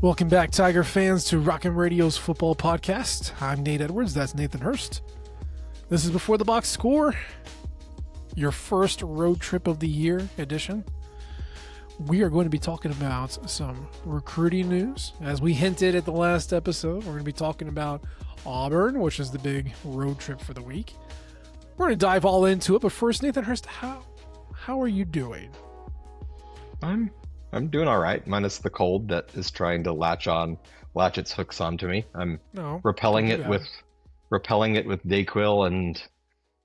Welcome back, Tiger fans, to Rockin' Radio's football podcast. I'm Nate Edwards. That's Nathan Hurst. This is Before the Box Score, your first road trip of the year edition. We are going to be talking about some recruiting news. As we hinted at the last episode, we're going to be talking about Auburn, which is the big road trip for the week. We're going to dive all into it, but first, Nathan Hurst, how are you doing? I'm doing all right, minus the cold that is trying to latch its hooks onto me. I'm repelling it with Dayquil and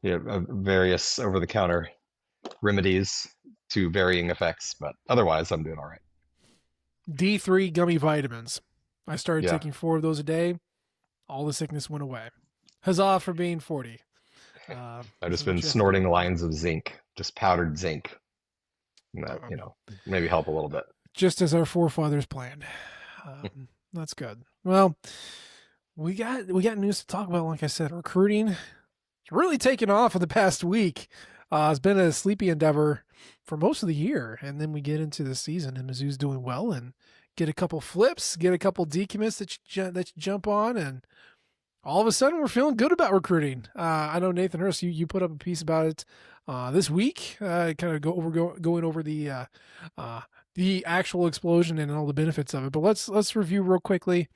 various over-the-counter remedies to varying effects, but otherwise I'm doing all right. D3 gummy vitamins. I started taking 4 of those a day. All the sickness went away. Huzzah for being 40. I've just been snorting lines of zinc, just powdered zinc. That, maybe help a little bit. Just as our forefathers planned. That's good. Well, we got news to talk about. Like I said, recruiting. It's really taken off in the past week. It's been a sleepy endeavor for most of the year, and then we get into the season, and Mizzou's doing well, and get a couple flips, get a couple decommits that you jump on, and all of a sudden we're feeling good about recruiting. I know Nathan Hurst, you put up a piece about it this week, kind of going over the actual explosion and all the benefits of it. But let's review real quickly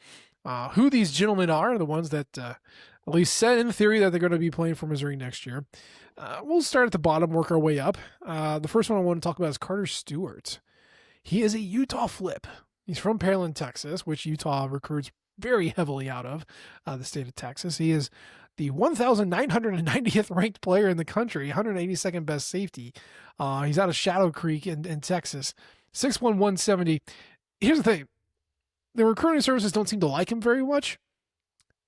who these gentlemen are, the ones that at least said in theory that they're going to be playing for Missouri next year. We'll start at the bottom, work our way up. The first one I want to talk about is Carter Stewart. He is a Utah flip. He's from Pearland, Texas, which Utah recruits very heavily out of the state of Texas. He is the 1,990th ranked player in the country, 182nd best safety. He's out of Shadow Creek in Texas, 6'1", 170. Here's the thing. The recruiting services don't seem to like him very much.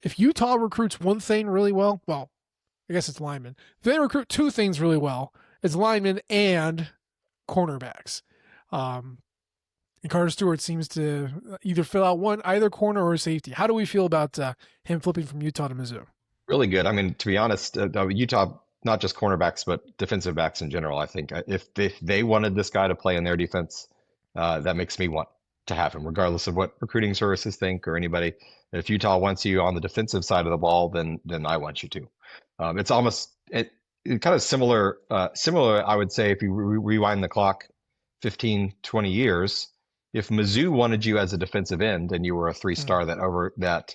If Utah recruits one thing really well, I guess it's linemen. If they recruit two things really well, it's linemen and cornerbacks. And Carter Stewart seems to either fill out either corner or safety. How do we feel about him flipping from Utah to Mizzou? Really good. I mean, to be honest, Utah, not just cornerbacks, but defensive backs in general, I think if they wanted this guy to play in their defense, that makes me want to have him, regardless of what recruiting services think or anybody. If Utah wants you on the defensive side of the ball, then I want you to. It's almost it kind of similar, I would say, if you rewind the clock 15, 20 years. If Mizzou wanted you as a defensive end and you were a 3-star that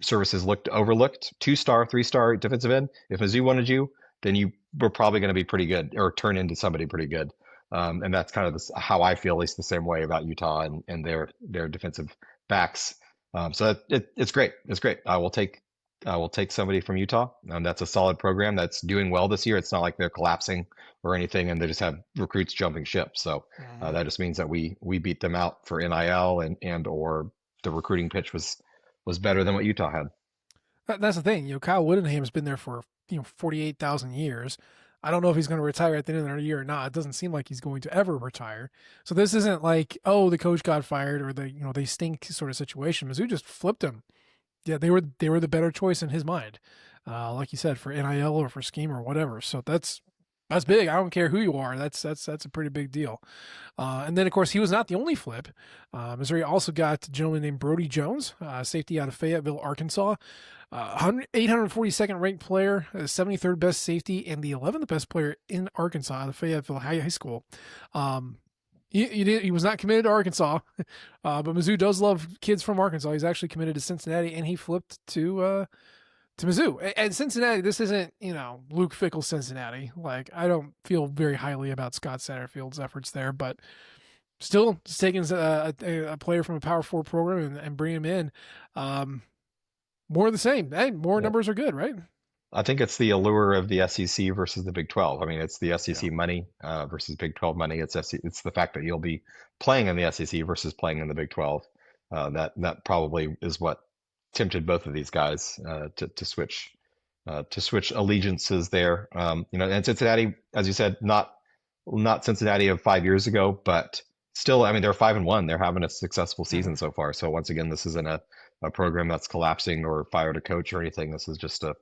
services overlooked, 2-star, 3-star defensive end, if Mizzou wanted you, then you were probably going to be pretty good or turn into somebody pretty good. And that's kind of how I feel, at least the same way about Utah and their defensive backs. So it's great. It's great. I will take somebody from Utah. That's a solid program that's doing well this year. It's not like they're collapsing or anything, and they just have recruits jumping ship. So that just means that we beat them out for NIL and or the recruiting pitch was better than what Utah had. That's the thing. Kyle Whittingham's been there for 48,000 years. I don't know if he's going to retire at the end of the year or not. It doesn't seem like he's going to ever retire. So this isn't like, the coach got fired or they stink sort of situation. Mizzou just flipped him. Yeah, they were the better choice in his mind, like you said, for NIL or for scheme or whatever. So that's big. I don't care who you are. That's a pretty big deal. And then of course he was not the only flip. Missouri also got a gentleman named Brody Jones, safety out of Fayetteville, Arkansas, 842nd ranked player, 73rd best safety, and the 11th best player in Arkansas out of Fayetteville High School. He was not committed to Arkansas, but Mizzou does love kids from Arkansas. He's actually committed to Cincinnati, and he flipped to Mizzou. And Cincinnati, this isn't, Luke Fickle's Cincinnati. Like, I don't feel very highly about Scott Satterfield's efforts there, but still just taking a player from a Power 4 program and bringing him in. More of the same. Hey, more numbers are good, right? I think it's the allure of the SEC versus the Big 12. I mean, it's the SEC money versus Big 12 money. It's the fact that you'll be playing in the SEC versus playing in the Big 12. That probably is what tempted both of these guys to switch allegiances there. And Cincinnati, as you said, not Cincinnati of 5 years ago, but still, I mean, they're 5-1. They're having a successful season so far. So once again, this isn't a program that's collapsing or fired a coach or anything. This is just a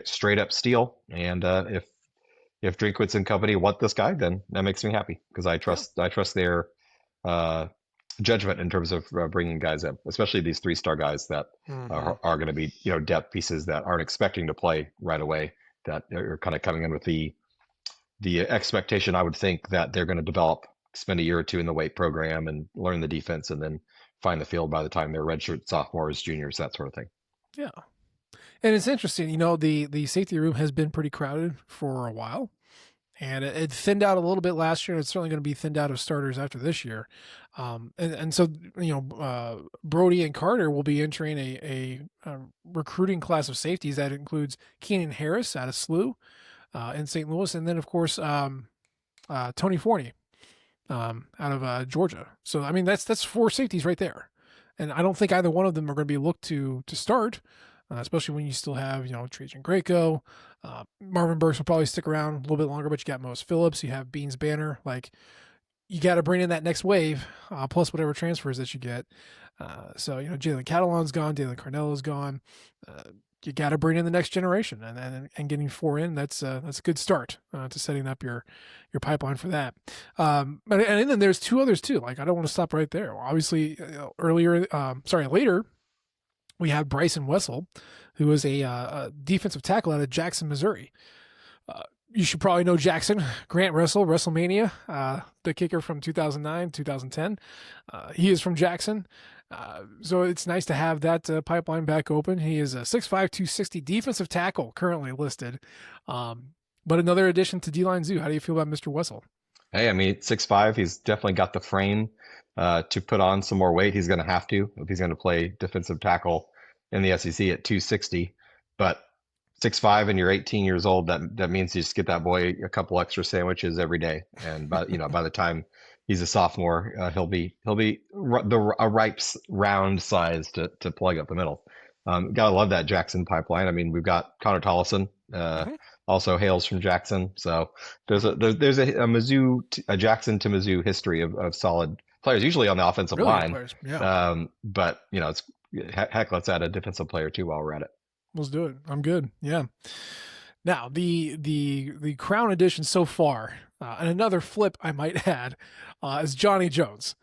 straight up steal. And if Drinkwitz and company want this guy, then that makes me happy because I trust their judgment in terms of bringing guys in, especially these 3-star guys that Mm-hmm. are going to be, depth pieces that aren't expecting to play right away, that are kind of coming in with the expectation, I would think, that they're going to develop, spend a year or two in the weight program and learn the defense, and then find the field by the time they're redshirt sophomores, juniors, that sort of thing. Yeah. And it's interesting, the safety room has been pretty crowded for a while. And it thinned out a little bit last year, and it's certainly going to be thinned out of starters after this year. And so, Brody and Carter will be entering a recruiting class of safeties that includes Keenan Harris out of SLU in St. Louis, and then, of course, Tony Forney out of Georgia. So, I mean, that's 4 safeties right there. And I don't think either one of them are going to be looked to start, especially when you still have, Trajan Greco. Marvin Burks will probably stick around a little bit longer, but you got Most Phillips, you have Beans Banner. Like, you got to bring in that next wave, plus whatever transfers that you get. So, Jalen Catalon's gone, Dalen Carnello's gone. You got to bring in the next generation, and getting 4 in. That's a good start to setting up your pipeline for that. And then there's 2 others too. Like, I don't want to stop right there. Obviously, later we have Bryson Wessel, who is a defensive tackle out of Jackson, Missouri. You should probably know Jackson, Grant Russell, WrestleMania, the kicker from 2009, 2010. He is from Jackson. So it's nice to have that pipeline back open. He is a 6'5", 260 defensive tackle currently listed. But another addition to D-Line Zoo. How do you feel about Mr. Wessel? Hey, I mean, 6'5", he's definitely got the frame to put on some more weight. He's going to have to if he's going to play defensive tackle in the SEC at 260. But 6'5" and you're 18 years old, that means you just get that boy a couple extra sandwiches every day. And by the time he's a sophomore, he'll be a ripe round size to plug up the middle. Gotta love that Jackson pipeline. I mean, we've got Connor Tollison, Mhm. also hails from Jackson. So there's a Mizzou, a Jackson to Mizzou history of solid players, usually on the offensive Really good line. players. Yeah. But it's heck, let's add a defensive player too while we're at it. Let's do it. I'm good. Yeah. Now the crown edition so far, and another flip I might add, is Johnny Jones.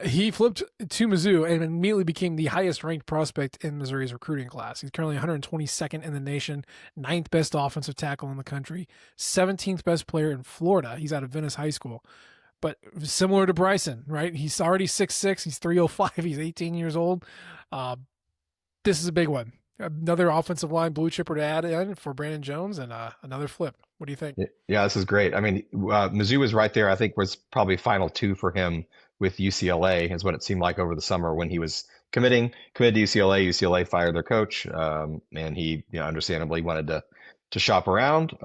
He flipped to Mizzou and immediately became the highest ranked prospect in Missouri's recruiting class. He's currently 122nd in the nation, 9th best offensive tackle in the country, 17th best player in Florida. He's out of Venice High School. But similar to Bryson, right? He's already 6'6", he's 305, he's 18 years old. This is a big one. Another offensive line blue chipper to add in for Brandon Jones, and another flip. What do you think? Yeah, this is great. I mean, Mizzou was right there. I think was probably final 2 for him with UCLA, is what it seemed like over the summer when he was committed to UCLA. UCLA fired their coach, and he, understandably wanted to shop around.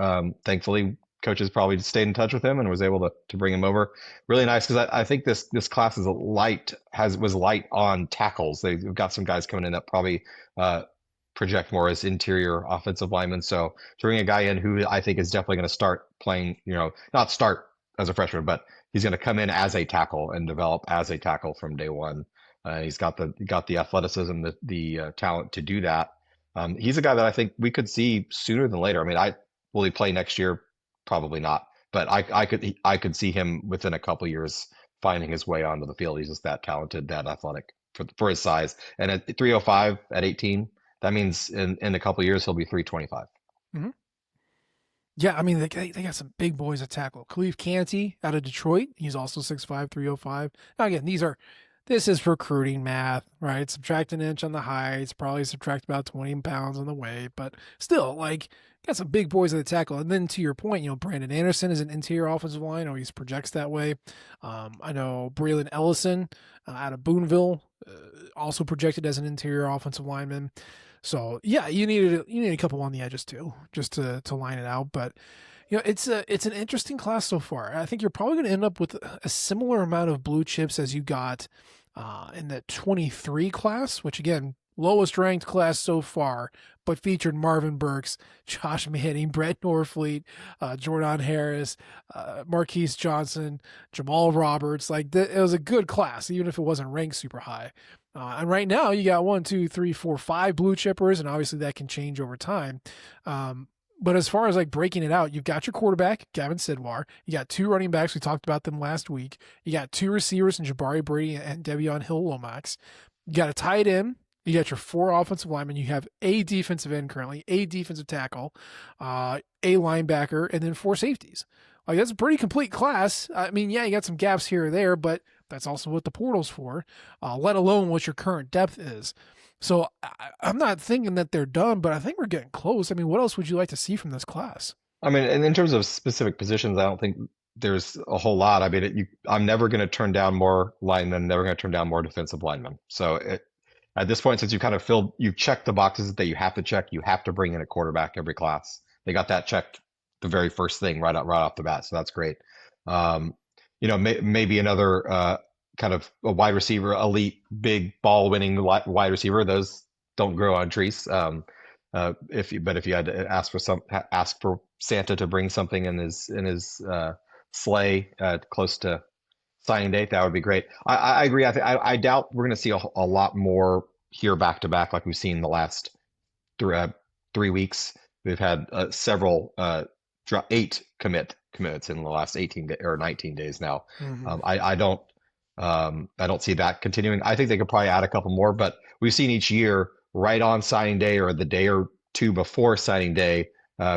Thankfully, coaches probably stayed in touch with him and was able to bring him over. Really nice, because I think this class is was light on tackles. They've got some guys coming in that probably project more as interior offensive linemen. So to bring a guy in who I think is definitely going to start playing, not start as a freshman, but he's going to come in as a tackle and develop as a tackle from day one. He's got the athleticism, the talent to do that. He's a guy that I think we could see sooner than later. I mean, will he play next year? Probably not, but I could see him within a couple years finding his way onto the field. He's just that talented, that athletic for his size. And at 305 at 18, that means in a couple of years he'll be 325. Mm-hmm. Yeah, I mean, they got some big boys at tackle. Khalif Canty out of Detroit. He's also 6'5", 305. Now, again, this is recruiting math, right? Subtract an inch on the height, probably subtract about 20 pounds on the weight, but still, like, got some big boys at the tackle. And then to your point, Brandon Anderson is an interior offensive line, always projects that way. I know Braylon Ellison out of Boonville, also projected as an interior offensive lineman. So yeah, you need a couple on the edges too, just to line it out. But it's an interesting class so far. I think you're probably going to end up with a similar amount of blue chips as you got in the 23 class, which again, lowest ranked class so far, but featured Marvin Burks, Josh Manning, Brett Norfleet, Jordan Harris, Marquise Johnson, Jamal Roberts. Like, it was a good class, even if it wasn't ranked super high. And right now you got 1, 2, 3, 4, 5 blue chippers, and obviously that can change over time. But as far as like breaking it out, you've got your quarterback, Gavin Sidwar. You got two running backs. We talked about them last week. You got two receivers in Jabari Brady and Devion Hill Lomax. You got a tight end. You got your four offensive linemen. You have a defensive end currently, a defensive tackle, a linebacker, and then four safeties. Like that's a pretty complete class. I mean, yeah, you got some gaps here or there, but that's also what the portal's for, let alone what your current depth is. So I'm not thinking that they're done, but I think we're getting close. I mean, what else would you like to see from this class? I mean, and in terms of specific positions, I don't think there's a whole lot. I mean, I'm never going to turn down more linemen, never going to turn down more defensive linemen. So at this point, since you've checked the boxes that you have to check, you have to bring in a quarterback every class. They got that checked the very first thing right off the bat, so that's great. Maybe another kind of a wide receiver, elite, big ball winning wide receiver. Those don't grow on trees. If you had to ask for Santa to bring something in his sleigh close to signing date, that would be great. I agree. I doubt we're going to see a lot more here back to back like we've seen the last 3 weeks. We've had several 8 commits in the last 18 or 19 days now. Mm-hmm. I don't see that continuing. I think they could probably add a couple more, but we've seen each year right on signing day or the day or two before signing day,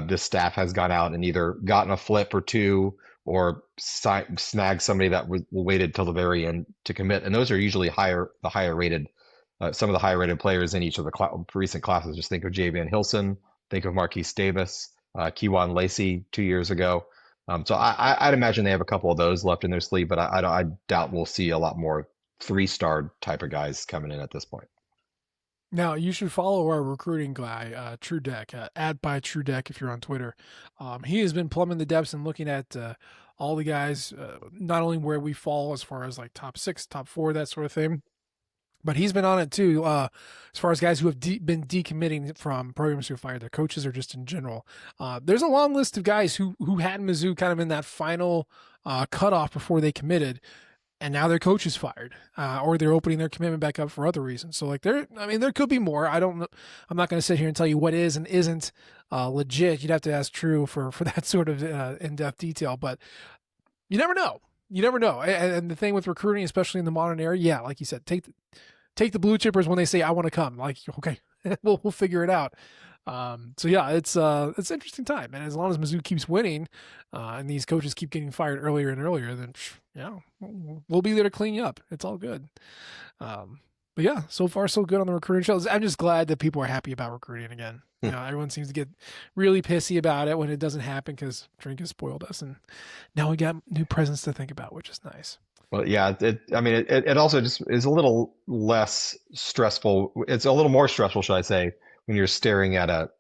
this staff has gone out and either gotten a flip or two or snagged somebody that waited till the very end to commit. And those are usually the higher rated, some of the higher rated players in each of the recent classes. Just think of Javian Hilson, think of Marquise Davis, Kewan Lacey 2 years ago. So I'd imagine they have a couple of those left in their sleeve, but I doubt we'll see a lot more 3-star type of guys coming in at this point. Now you should follow our recruiting guy, True Deck, @ True Deck if you're on Twitter. He has been plumbing the depths and looking at all the guys, not only where we fall as far as like top 6, top 4, that sort of thing, but he's been on it too, as far as guys who have been decommitting from programs who fired their coaches or just in general. There's a long list of guys who had Mizzou kind of in that final cutoff before they committed, and now their coach is fired, or they're opening their commitment back up for other reasons. So like there could be more. I'm not going to sit here and tell you what is and isn't legit. You'd have to ask True for that sort of in-depth detail, but you never know. You never know. And the thing with recruiting, especially in the modern era, yeah, like you said, take the blue chippers when they say I want to come. Like, okay, we'll figure it out. So yeah, it's an interesting time, and as long as Mizzou keeps winning, and these coaches keep getting fired earlier and earlier, then yeah, we'll be there to clean you up. It's all good. But yeah, so far so good on the recruiting shows. I'm just glad that people are happy about recruiting again. You know, everyone seems to get really pissy about it when it doesn't happen because drink has spoiled us, and now we got new presents to think about, which is nice. Well, yeah, it also just is a little less stressful. It's a little more stressful, should I say, when you're staring at a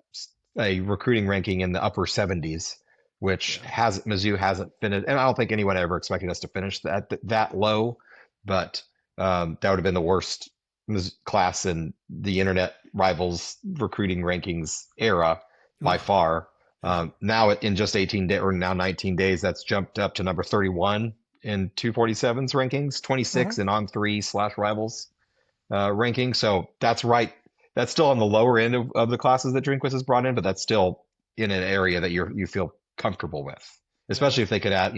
recruiting ranking in the upper 70s, which Yeah. Mizzou hasn't finished, and I don't think anyone ever expected us to finish that low, but that would have been the worst class in the internet rivals recruiting rankings era by Oof. far. Yeah. Now in just 18 days or now 19 days, that's jumped up to number 31 in 247's rankings, 26 Mhm. in On3/Rivals ranking. So that's right. That's still on the lower end of the classes that Drinkwitz has brought in, but that's still in an area that you feel comfortable with, Yeah. especially if they could add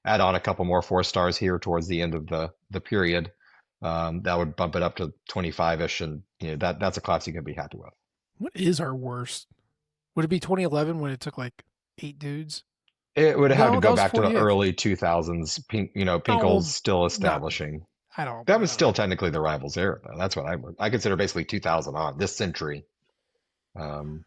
on a couple more 4-stars here towards the end of the period. That would bump it up to 25-ish, and that's a class you can be happy with. What is our worst? Would it be 2011 when it took like 8 dudes? It would have to No, that go was back to the 48. early 2000s. Oh, Pinkel's still not. establishing. I don't. That was still technically the Rivals era, though. That's what I consider basically 2000 on this century. Um,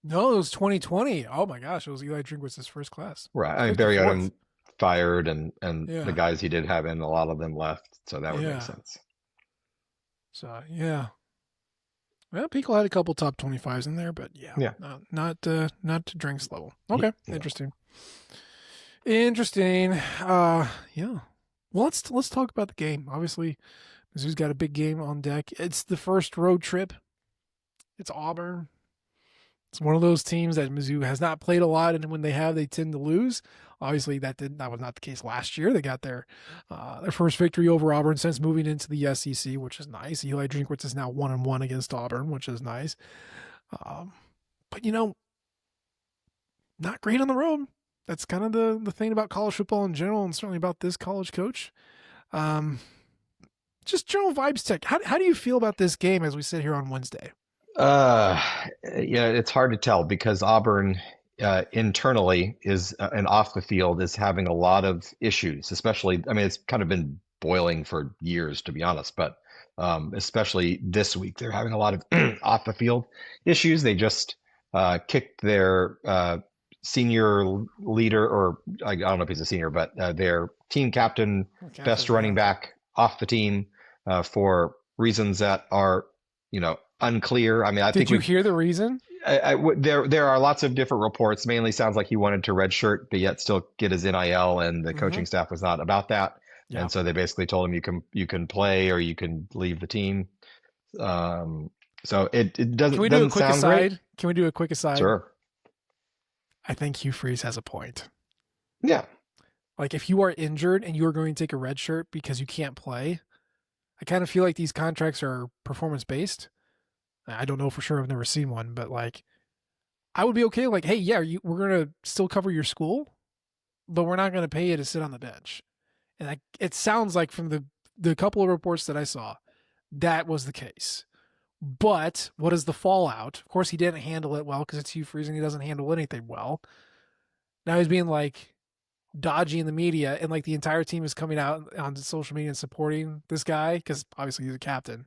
No, it was 2020. Oh my gosh, it was Eli Drinkwitz's first class. right. I mean, Barry 54th. Odom fired, and the Yeah. guys he did have in, a lot of them left, so that would make Yeah. sense. So yeah. Well, Pico had a couple top 25s in there, but yeah, Yeah. not to Drink's level. Okay, Yeah. interesting. Interesting. Yeah. Well, let's talk about the game. Obviously, Mizzou's got a big game on deck. It's the first road trip. It's Auburn. It's one of those teams that Mizzou has not played a lot, and when they have, they tend to lose. Obviously, that was not the case last year. They got their first victory over Auburn since moving into the SEC, which is nice. Eli Drinkwitz is now 1-1 against Auburn, which is nice. Um, but not great on the road. That's kind of the thing about college football in general, and certainly about this college coach. Um, just general vibes check. How do you feel about this game as we sit here on Wednesday? Uh, yeah, it's hard to tell because Auburn internally is and off the field is having a lot of issues, especially, I mean, it's kind of been boiling for years, to be honest, but especially this week, they're having a lot of off the field issues. They just kicked their senior leader, or I don't know if he's a senior, but their team captain, Captain, best yeah. running back off the team for reasons that are, unclear. I mean, I Did think you we've hear the reason? there are lots of different reports. Mainly sounds like he wanted to redshirt, but yet still get his NIL, and the Mm-hmm. coaching staff was not about that. Yeah. And so they basically told him you can play or you can leave the team. Um, so it Can doesn't we do a doesn't quick sound great. aside? Can we do a quick aside? Sure. I think Hugh Freeze has a point. Yeah. Like, if you are injured and you are going to take a red shirt because you can't play, I kind of feel like these contracts are performance based. I don't know for sure. I've never seen one, but like, I would be okay. Like, hey, yeah, we're going to still cover your school, but we're not going to pay you to sit on the bench. And it sounds like from the couple of reports that I saw, that was the case. But what is the fallout? Of course, he didn't handle it well because it's Hugh Freeze and he doesn't handle anything well. Now he's being like dodgy in the media, and like the entire team is coming out on social media and supporting this guy because obviously he's a captain.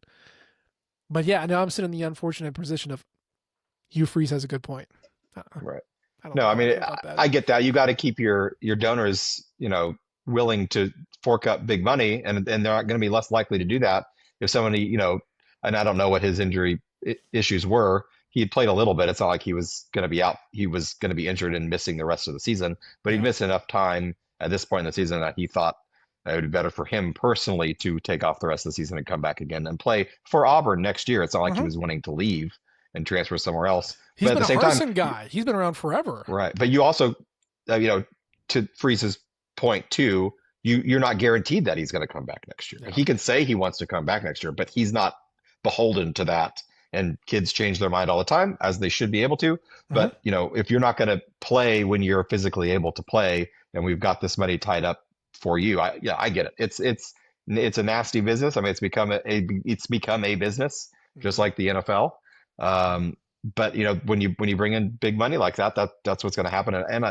But yeah, now I'm sitting in the unfortunate position of Hugh Freeze has a good point. Right. I don't No, know I how I mean, feel about that. I get that. You got to keep your donors, willing to fork up big money, and they're not going to be less likely to do that if somebody, and I don't know what his injury issues were. He had played a little bit. It's not like he was going to be out. He was going to be injured and missing the rest of the season, but he'd Yeah. missed enough time at this point in the season that he thought it would be better for him personally to take off the rest of the season and come back again and play for Auburn next year. It's not like he Mm-hmm. was wanting to leave and transfer somewhere else. He's But at been the a same time, Harson guy. He's been around forever. right. But you also, to Freeze's point too, you're not guaranteed that he's going to come back next year. Yeah. He can say he wants to come back next year, but he's not beholden to that. And kids change their mind all the time, as they should be able to. Mm-hmm. But if you're not going to play when you're physically able to play, and we've got this money tied up for you, I get it. It's a nasty business. I mean, it's become a business, just Mm-hmm. like the NFL. Um, but when you bring in big money like that's what's going to happen. And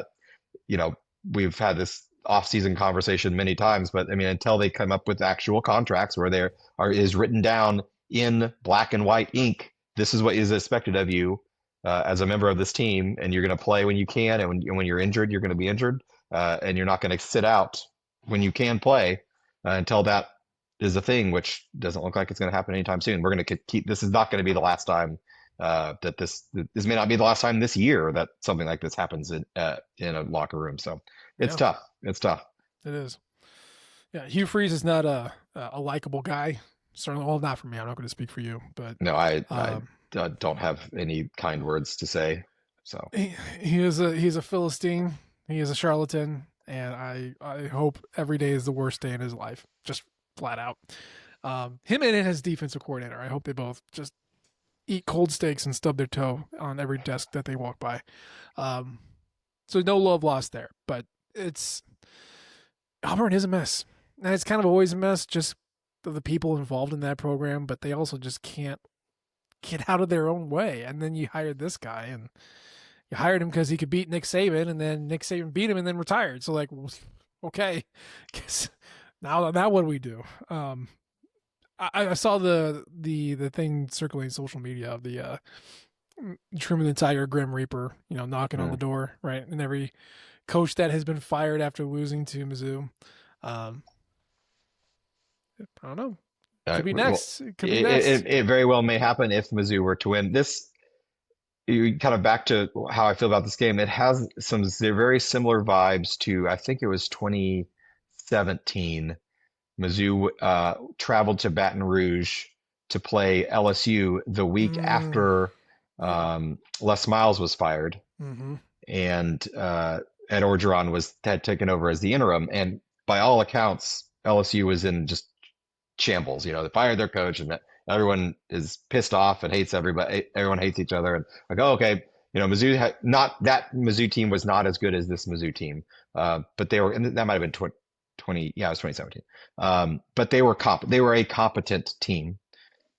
you know we've had this off-season conversation many times, but I mean, until they come up with actual contracts where there is written down in black and white ink, this is what is expected of you as a member of this team, and you're going to play when you can, and when you're injured, you're going to be injured, and you're not going to sit out when you can play until that is a thing, which doesn't look like it's going to happen anytime soon. We're going to keep. This is not going to be the last time that this may not be the last time this year that something like this happens in a locker room. So it's Yeah, tough. It's tough. it is. Yeah, Hugh Freeze is not a likable guy. Certainly, well, not for me. I'm not going to speak for you, but No, I um, don't have any kind words to say. So he's a Philistine. He is a charlatan, and I hope every day is the worst day in his life. Just flat out. Him and his defensive coordinator. I hope they both just eat cold steaks and stub their toe on every desk that they walk by. Um, so no love lost there, but it's Auburn is a mess. And it's kind of always a mess, just the people involved in that program, but they also just can't get out of their own way. And then you hired this guy, and you hired him because he could beat Nick Saban, and then Nick Saban beat him and then retired. So like, okay, guess now what do we do? I saw the thing circulating social media of the Truman the Tiger Grim Reaper, knocking on the mm. door, right? And every coach that has been fired after losing to Mizzou. Um, I don't know. Could be Well, next. It could be next. it very well may happen if Mizzou were to win this. You kind of back to how I feel about this game. It has some very similar vibes to, I think it was 2017. Mizzou traveled to Baton Rouge to play LSU the week Mm, after yeah. Les Miles was fired, Mm-hmm. and Ed Orgeron had taken over as the interim. And by all accounts, LSU was in just shambles. They fired their coach, and everyone is pissed off and hates everybody. Everyone hates each other, and like, oh, okay, Mizzou had not that Mizzou team was not as good as this Mizzou team, but they were, and that might have been 20, yeah, it was 2017. But they were a competent team,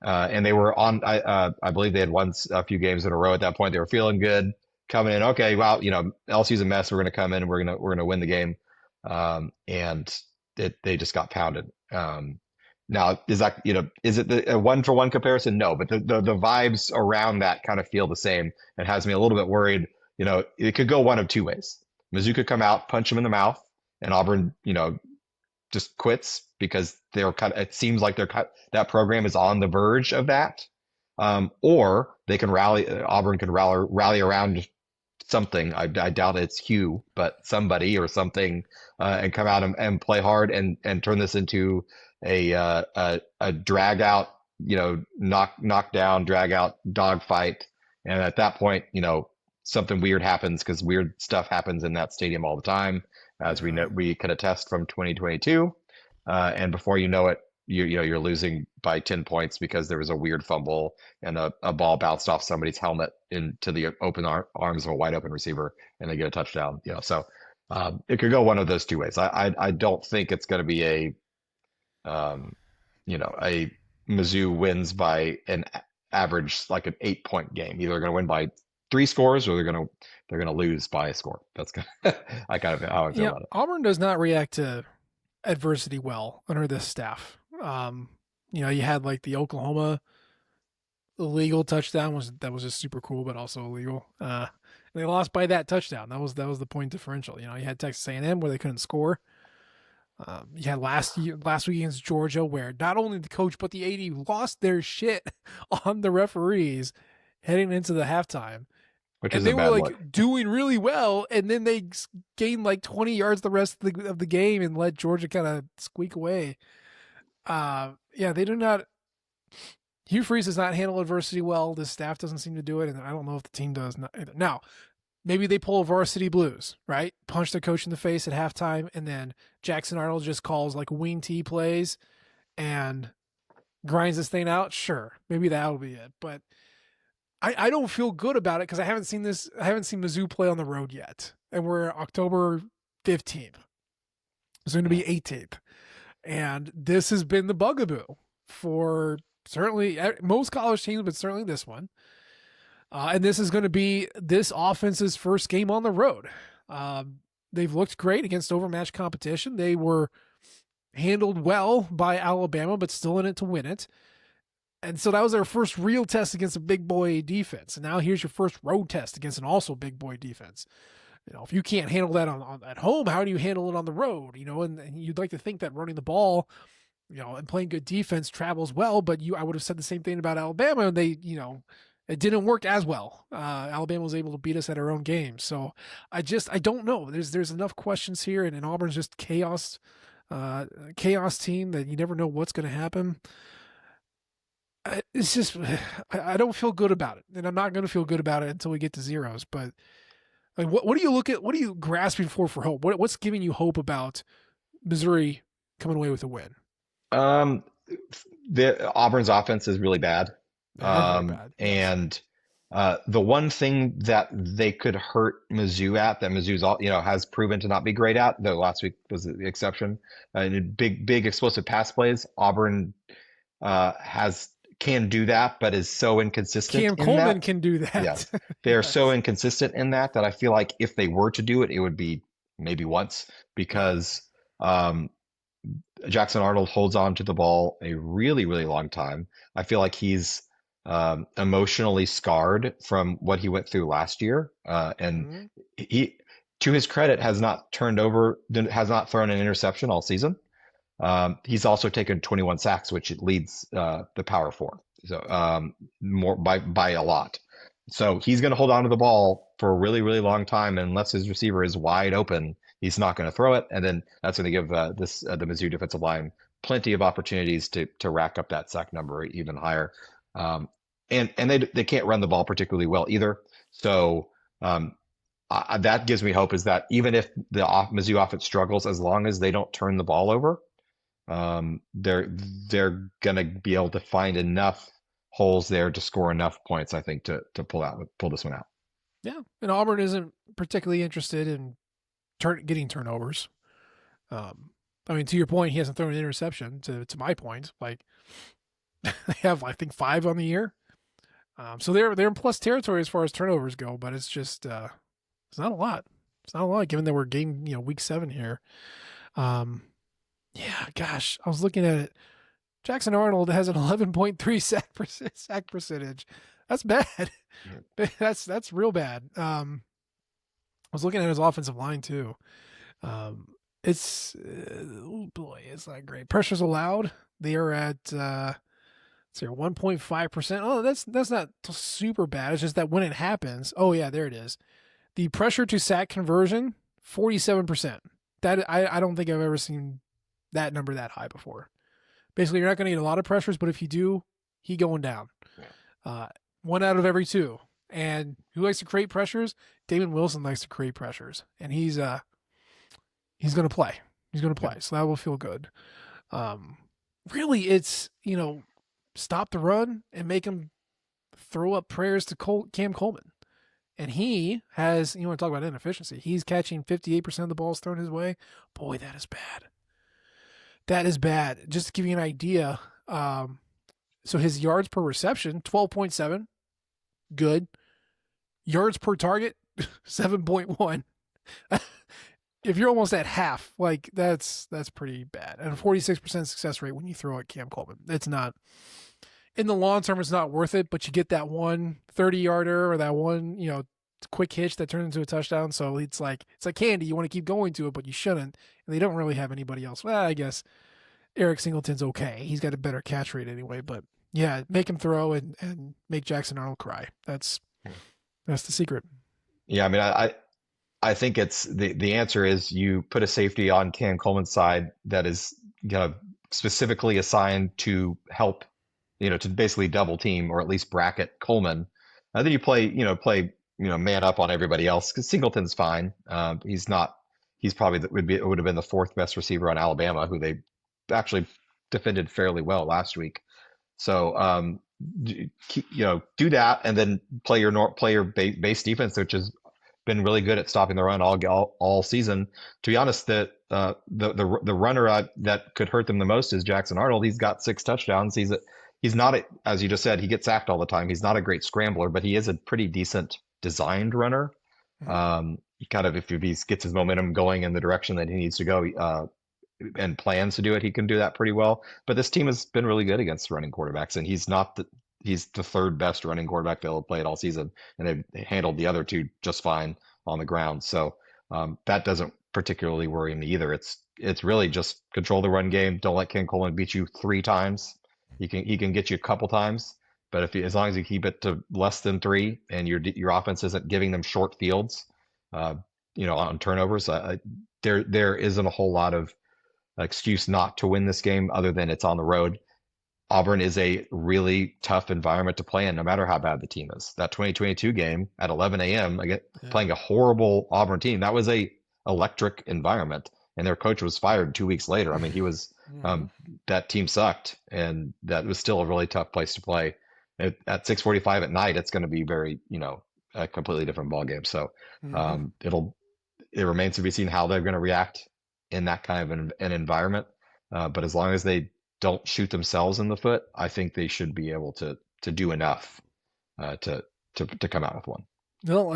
and they were on. I believe they had won a few games in a row at that point. They were feeling good coming in. Okay, well, LSU's a mess. We're going to come in and we're going to win the game, and they just got pounded. Now, is it a one for one comparison? No, but the vibes around that kind of feel the same and has me a little bit worried. It could go one of two ways. Mizzou could come out, punch them in the mouth, and Auburn, just quits because it seems like that program is on the verge of that. Or they can Auburn can rally around something. I doubt it's Hugh, but somebody or something, and come out and play hard and turn this into a drag out, knock down, drag out dogfight. And at that point, something weird happens because weird stuff happens in that stadium all the time, as we know, we could attest from 2022. And before you know it, you're losing by 10 points because there was a weird fumble and a ball bounced off somebody's helmet into the open arms of a wide open receiver, and they get a touchdown. So it could go one of those two ways. I don't think it's going to be a Mizzou wins by an average, like an 8-point game. Either they're going to win by 3 scores or they're gonna lose by a score. That's kind of I kind of how I feel about it. Auburn does not react to adversity well under this staff. You had like the Oklahoma illegal touchdown was just super cool, but also illegal. They lost by that touchdown. That was the point differential. You had Texas A&M where they couldn't score. You had last week against Georgia where not only the coach but the AD lost their shit on the referees heading into the halftime. Which and is they a were bad like look. doing really well, and then they gained like 20 yards the rest of the game and let Georgia kind of squeak away. They do not. Hugh Freeze does not handle adversity well. This staff doesn't seem to do it, and I don't know if the team does not either. Now, maybe they pull a varsity blues, right? Punch their coach in the face at halftime, and then Jackson Arnold just calls like wing T plays and grinds this thing out. Sure, maybe that'll be it, but I don't feel good about it because I haven't seen Mizzou play on the road yet. And we're October 15th. It's going to be 18th. And this has been the bugaboo for certainly most college teams, but certainly this one. And this is going to be this offense's first game on the road. They've looked great against overmatched competition. They were handled well by Alabama, but still in it to win it. And so that was their first real test against a big boy defense. And now here's your first road test against an also big boy defense. If you can't handle that on at home, how do you handle it on the road? And you'd like to think that running the ball, and playing good defense travels well, but I would have said the same thing about Alabama, and they, it didn't work as well. Alabama was able to beat us at our own game. So I don't know. There's enough questions here, and Auburn's just chaos team that you never know what's going to happen. It's just I don't feel good about it, and I'm not going to feel good about it until we get to zeros. But like, what do you look at? What are you grasping for hope? What's giving you hope about Missouri coming away with a win? The Auburn's offense is really bad, Bad. and the one thing that they could hurt Mizzou at, that Mizzou's has proven to not be great at, though last week was the exception, big explosive pass plays. Auburn can do that, but is so inconsistent. Cam Coleman can do that. Yes, they are so inconsistent in that I feel like if they were to do it, it would be maybe once, because Jackson Arnold holds on to the ball a really, really long time. I feel like he's emotionally scarred from what he went through last year, and he, to his credit, has not thrown an interception all season. He's also taken 21 sacks, which leads the Power Four, so more by a lot. So he's going to hold on to the ball for a really, really long time, and unless his receiver is wide open, he's not going to throw it. And then that's going to give the Mizzou defensive line plenty of opportunities to rack up that sack number even higher. And they can't run the ball particularly well either. So that gives me hope, is that even if the Mizzou offense struggles, as long as they don't turn the ball over, they're going to be able to find enough holes there to score enough points, I think, to pull this one out. Yeah, and Auburn isn't particularly interested in getting turnovers. I mean, to your point, he hasn't thrown an interception. To my point, like they have, I think, 5 on the year. So they're in plus territory as far as turnovers go, but it's just it's not a lot. It's not a lot given that we're week 7 here. Um, yeah, gosh, I was looking at it. Jackson Arnold has an 11.3 sack percentage. That's bad. That's real bad. I was looking at his offensive line too. It's oh boy, it's not great. Pressures allowed. They are at 1.5%. Oh, that's not super bad. It's just that when it happens, oh yeah, there it is. The pressure to sack conversion, 47%. That I don't think I've ever seen that number that high before. Basically, you're not going to get a lot of pressures, but if you do, he going down. Yeah. 1 out of every 2. And who likes to create pressures? Damon Wilson likes to create pressures, and he's going to play. He's going to play, so that will feel good. Really, it's stop the run and make him throw up prayers to Cam Coleman. And he has, you want to talk about inefficiency, he's catching 58% of the balls thrown his way. Boy, that is bad. That is bad. Just to give you an idea, so his yards per reception, 12.7, good. Yards per target, 7.1. If you're almost at half, like that's pretty bad. And a 46% success rate when you throw at Cam Coleman. It's not, in the long term, it's not worth it, but you get that one 30-yarder or that one, quick hitch that turns into a touchdown. So it's like candy. You want to keep going to it, but you shouldn't. And they don't really have anybody else. Well, I guess Eric Singleton's okay. He's got a better catch rate anyway, but yeah, make him throw and make Jackson Arnold cry. That's the secret. Yeah, I mean, I think it's the answer is you put a safety on Cam Coleman's side that is specifically assigned to help, to basically double team or at least bracket Coleman. And then you play man up on everybody else because Singleton's fine. He's probably would have been the 4th best receiver on Alabama, who they actually defended fairly well last week. So do that and then play your base defense, which has been really good at stopping the run all season. To be honest, the runner that could hurt them the most is Jackson Arnold. He's got 6 touchdowns. He's not, as you just said, he gets sacked all the time. He's not a great scrambler, but he is a pretty decent designed runner. He kind of, if he gets his momentum going in the direction that he needs to go, and plans to do it, he can do that pretty well. But this team has been really good against running quarterbacks, and he's the 3rd best running quarterback they'll have played all season, and they've handled the other 2 just fine on the ground. So that doesn't particularly worry me either. It's really just control the run game. Don't let Ken Coleman beat you 3 times. He can get you a couple times, but as long as you keep it to less than 3 and your offense isn't giving them short fields, on turnovers, there isn't a whole lot of excuse not to win this game other than it's on the road. Auburn is a really tough environment to play in, no matter how bad the team is. That 2022 game at 11 a.m., playing a horrible Auburn team, that was a electric environment, and their coach was fired 2 weeks later. I mean, he was that team sucked, and that was still a really tough place to play. At 6:45 at night, it's going to be very, a completely different ball game. So it remains to be seen how they're going to react in that kind of an environment. But as long as they don't shoot themselves in the foot, I think they should be able to do enough to come out with one. Well,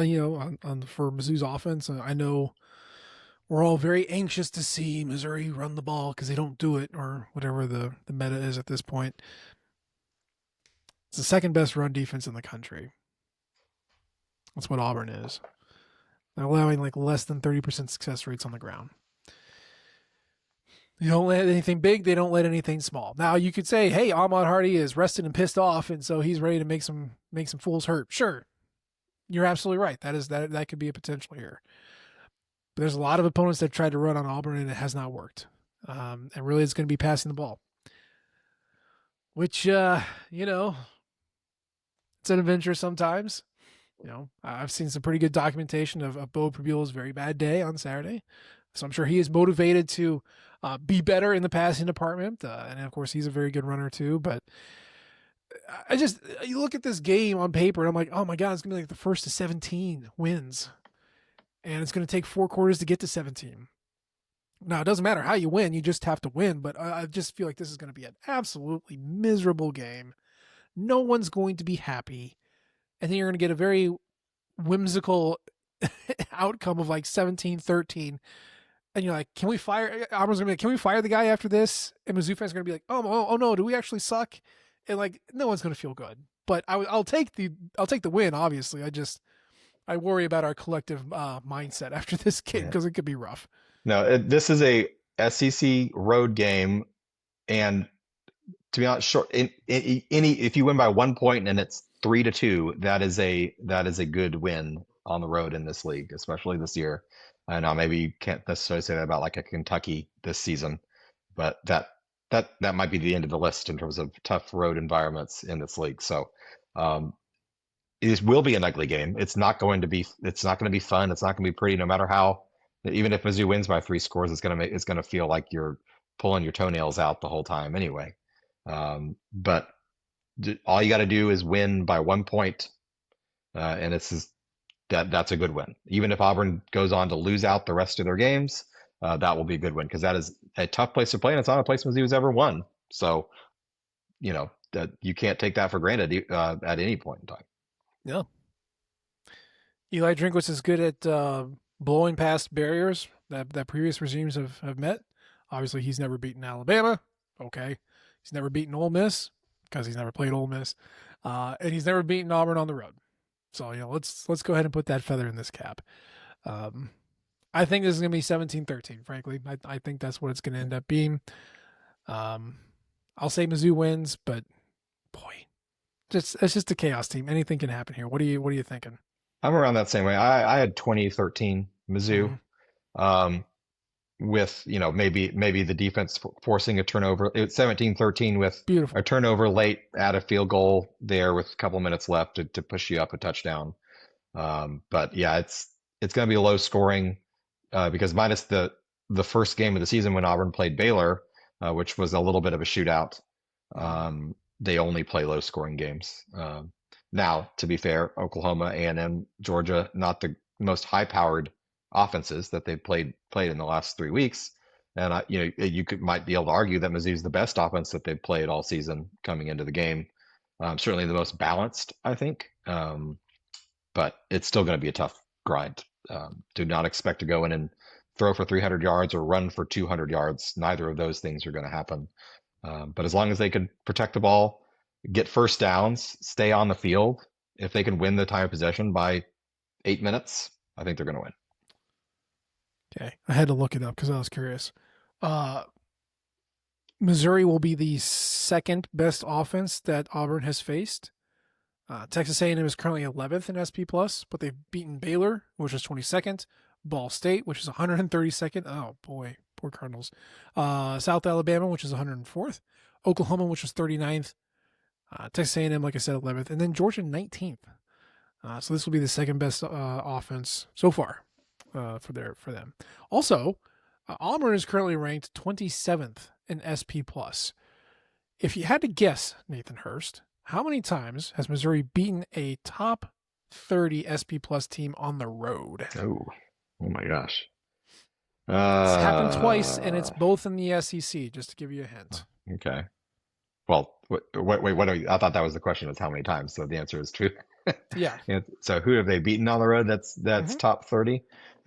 for Mizzou's offense, I know we're all very anxious to see Missouri run the ball because they don't do it, or whatever the meta is at this point. It's the 2nd best run defense in the country. That's what Auburn is. They're allowing less than 30% success rates on the ground. They don't let anything big. They don't let anything small. Now you could say, "Hey, Ahmad Hardy is rested and pissed off, and so he's ready to make some fools hurt." Sure, you're absolutely right. That could be a potential here. But there's a lot of opponents that tried to run on Auburn, and it has not worked. And really, it's going to be passing the ball, which it's an adventure sometimes. I've seen some pretty good documentation of Bo Pribula's very bad day on Saturday. So I'm sure he is motivated to be better in the passing department. And of course, he's a very good runner too. But I just you look at this game on paper and I'm like, oh my god, it's gonna be like the first to 17 wins, and it's gonna take 4 quarters to get to 17. Now it doesn't matter how you win, you just have to win. But I just feel like this is gonna be an absolutely miserable game. No one's going to be happy, and then you're gonna get a very whimsical outcome of like 17-13. And you're like, can we fire? Auburn's gonna be like, can we fire the guy after this? And Mizzou fans are gonna be like, oh no, do we actually suck? And like, no one's gonna feel good. But I'll take the win. Obviously, I worry about our collective mindset after this game Yeah. because it could be rough. No, this is a SEC road game, and to be honest, short in any if you win by 1 point and it's 3-2, that is a good win on the road in this league, especially this year. And now maybe you can't necessarily say that about like a Kentucky this season, but that might be the end of the list in terms of tough road environments in this league. So um, it will be an ugly game. It's not going to be fun. It's not going to be pretty, no matter how. Even if Mizzou wins by 3 scores, it's going to feel like you're pulling your toenails out the whole time anyway. But all you got to do is win by 1 point, and that's a good win. Even if Auburn goes on to lose out the rest of their games, that will be a good win because that is a tough place to play, and it's not a place Mizzou's ever won. So that you can't take that for granted at any point in time. Yeah. Eli Drinkwitz is good at blowing past barriers that previous regimes have met. Obviously, he's never beaten Alabama. Okay, he's never beaten Ole Miss because he's never played Ole Miss, and he's never beaten Auburn on the road. So let's go ahead and put that feather in this cap. Um, I think this is going to be 17-13. Frankly, I think that's what it's going to end up being. Um, I'll say Mizzou wins, but boy, it's just a chaos team. Anything can happen here. What are you thinking? I'm around that same way. I had 2013 Mizzou. Mm-hmm. Um, with maybe the defense forcing a turnover. It's 17-13 with a Beautiful. turnover late, add a field goal there with a couple minutes left to push you up a touchdown. But yeah, it's going to be low scoring because minus the first game of the season when Auburn played Baylor, which was a little bit of a shootout. They only play low scoring games. Now, to be fair, Oklahoma, A&M, Georgia, not the most high powered offenses that they've played in the last 3 weeks. And might be able to argue that Mizzou's the best offense that they've played all season coming into the game. Certainly the most balanced, I think. But it's still going to be a tough grind. Do not expect to go in and throw for 300 yards or run for 200 yards. Neither of those things are going to happen. But as long as they can protect the ball, get first downs, stay on the field, if they can win the time of possession by 8 minutes, I think they're going to win. Okay, I had to look it up because I was curious. Uh, Missouri will be the second best offense that Auburn has faced. Texas A&M is currently 11th in SP Plus, but they've beaten Baylor, which is 22nd, Ball State, which is 132nd. Oh boy, poor Cardinals. South Alabama, which is 104th, Oklahoma, which is 39th, Texas A&M, like I said, 11th, and then Georgia 19th. So this will be the second best offense so far for them. Also, Auburn is currently ranked 27th in SP Plus. If you had to guess, Nathan Hurst, how many times has Missouri beaten a top 30 SP Plus team on the road? Oh my gosh. It's happened twice, and it's both in the SEC, just to give you a hint. Okay. Well, wait, what I thought that was the question, is how many times. So the answer is two. Yeah. So who have they beaten on the road? That's top 30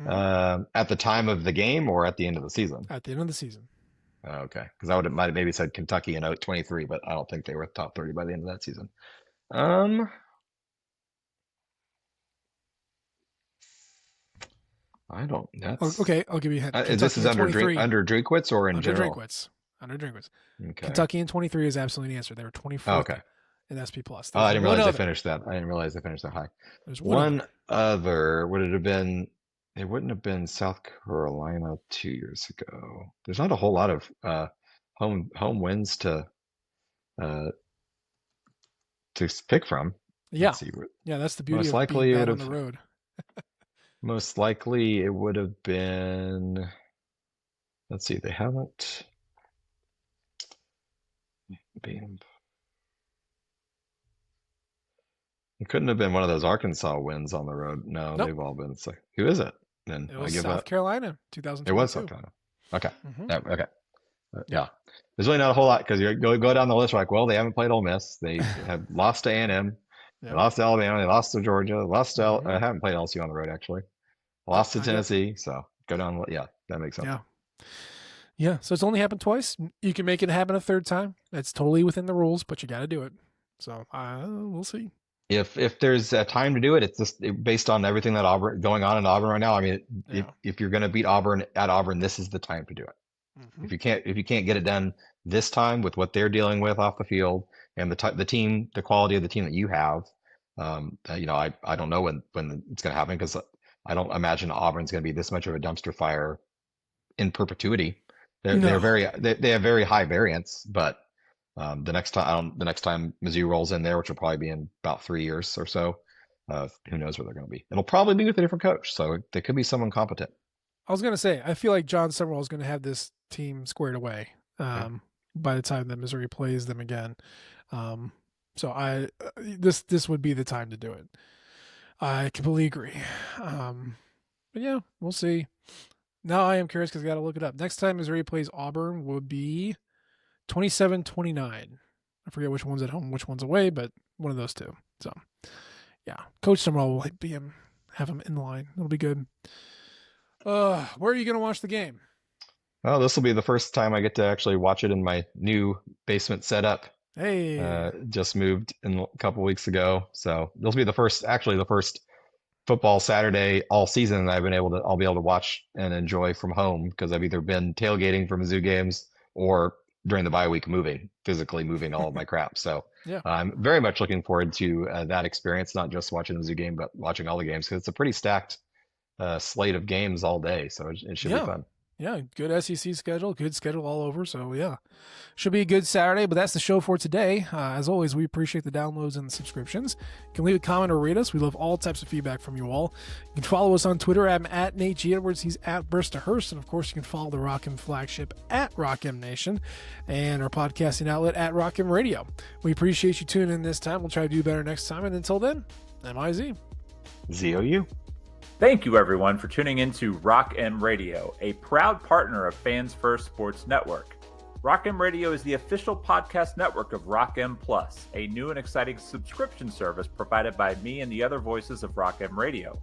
at the time of the game or at the end of the season? At the end of the season. Okay, because might have maybe said Kentucky in 23, but I don't think they were top 30 by the end of that season. I don't. That's okay. I'll give you a hint. this is under Drinkwitz or in under general? Drinkwitz. Under Drinkwitz. Okay. Kentucky in 23 is absolutely an answer. They were 24th okay. in SP Plus. Oh, I didn't realize they finished that. I didn't realize they finished that high. There's one other. Would it have been? It wouldn't have been South Carolina 2 years ago. There's not a whole lot of home wins to pick from. Yeah, yeah, that's the beauty most of likely being it would on have, the road. Most likely it would have been. Let's see, they haven't been. It couldn't have been one of those Arkansas wins on the road. No, Nope. they've all been. It's like, who is it? Then It I was give South up. Carolina, It was South 2022. Carolina. Okay. Mm-hmm. Yeah, okay. Yep. Yeah. There's really not a whole lot because you go down the list. Like, well, they haven't played Ole Miss. They have lost to A&M. They Yep. lost to Alabama. They lost to Georgia. Lost to Mhm. I haven't played LSU on the road actually. Lost to Not yet. Tennessee. So go down. Yeah, that makes sense. Yeah. Yeah. So it's only happened twice. You can make it happen a third time. That's totally within the rules, but you got to do it. So we'll see. If there's a time to do it, it's just based on everything that Auburn going on in Auburn right now. I mean, Yeah. if you're going to beat Auburn at Auburn, this is the time to do it. Mhm. If you can't get it done this time with what they're dealing with off the field and the team, the quality of the team that you have, you know, I don't know when it's going to happen because I don't imagine Auburn's going to be this much of a dumpster fire in perpetuity. They're No. they have very high variance, but the next time Mizzou rolls in there, which will probably be in about 3 years or so, who knows where they're going to be? It'll probably be with a different coach, so they could be someone competent. I was gonna say, I feel like John Summerall is gonna have this team squared away by the time that Missouri plays them again. So this would be the time to do it. I completely agree. But yeah, we'll see. Now I am curious because I got to look it up. Next time Missouri plays Auburn would be 27-29. I forget which one's at home, which one's away, but one of those two. So yeah, Coach Summerall will have him in line. It'll be good. Where are you going to watch the game? Well, this will be the first time I get to actually watch it in my new basement setup. Hey, Just moved in a couple weeks ago, so this will be the first football Saturday all season that I'll be able to watch and enjoy from home because I've either been tailgating for Mizzou games or during the bye week physically moving all of my crap. So yeah. I'm very much looking forward to that experience, not just watching the Mizzou game, but watching all the games because it's a pretty stacked slate of games all day. So it should be fun. Yeah, good SEC schedule, good schedule all over. So yeah, should be a good Saturday. But that's the show for today. As always, we appreciate the downloads and the subscriptions. You can leave a comment or rate us. We love all types of feedback from you all. You can follow us on Twitter. I'm at Nate G. Edwards. He's at Burst to Hurst. And of course, you can follow the Rock M flagship at Rock M Nation and our podcasting outlet at Rock M Radio. We appreciate you tuning in this time. We'll try to do better next time. And until then, MIZ. ZOU. Thank you, everyone, for tuning in to Rock M Radio, a proud partner of Fans First Sports Network. Rock M Radio is the official podcast network of Rock M Plus, a new and exciting subscription service provided by me and the other voices of Rock M Radio.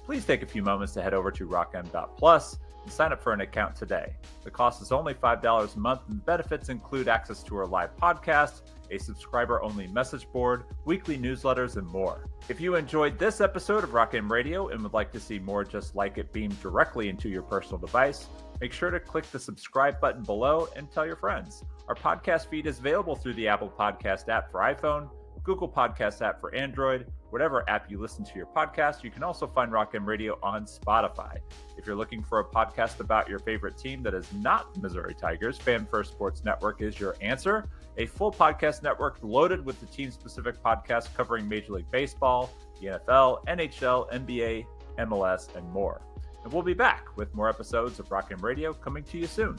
Please take a few moments to head over to rockm.plus and sign up for an account today. The cost is only $5 a month, and the benefits include access to our live podcast, a subscriber-only message board, weekly newsletters, and more. If you enjoyed this episode of Rock M Radio and would like to see more just like it beamed directly into your personal device, make sure to click the subscribe button below and tell your friends. Our podcast feed is available through the Apple Podcast app for iPhone, Google Podcast app for Android, whatever app you listen to your podcast. You can also find Rock M Radio on Spotify. If you're looking for a podcast about your favorite team that is not the Missouri Tigers, Fan First Sports Network is your answer. A full podcast network loaded with the team-specific podcasts covering Major League Baseball, the NFL, NHL, NBA, MLS, and more. And we'll be back with more episodes of Rock M Radio coming to you soon.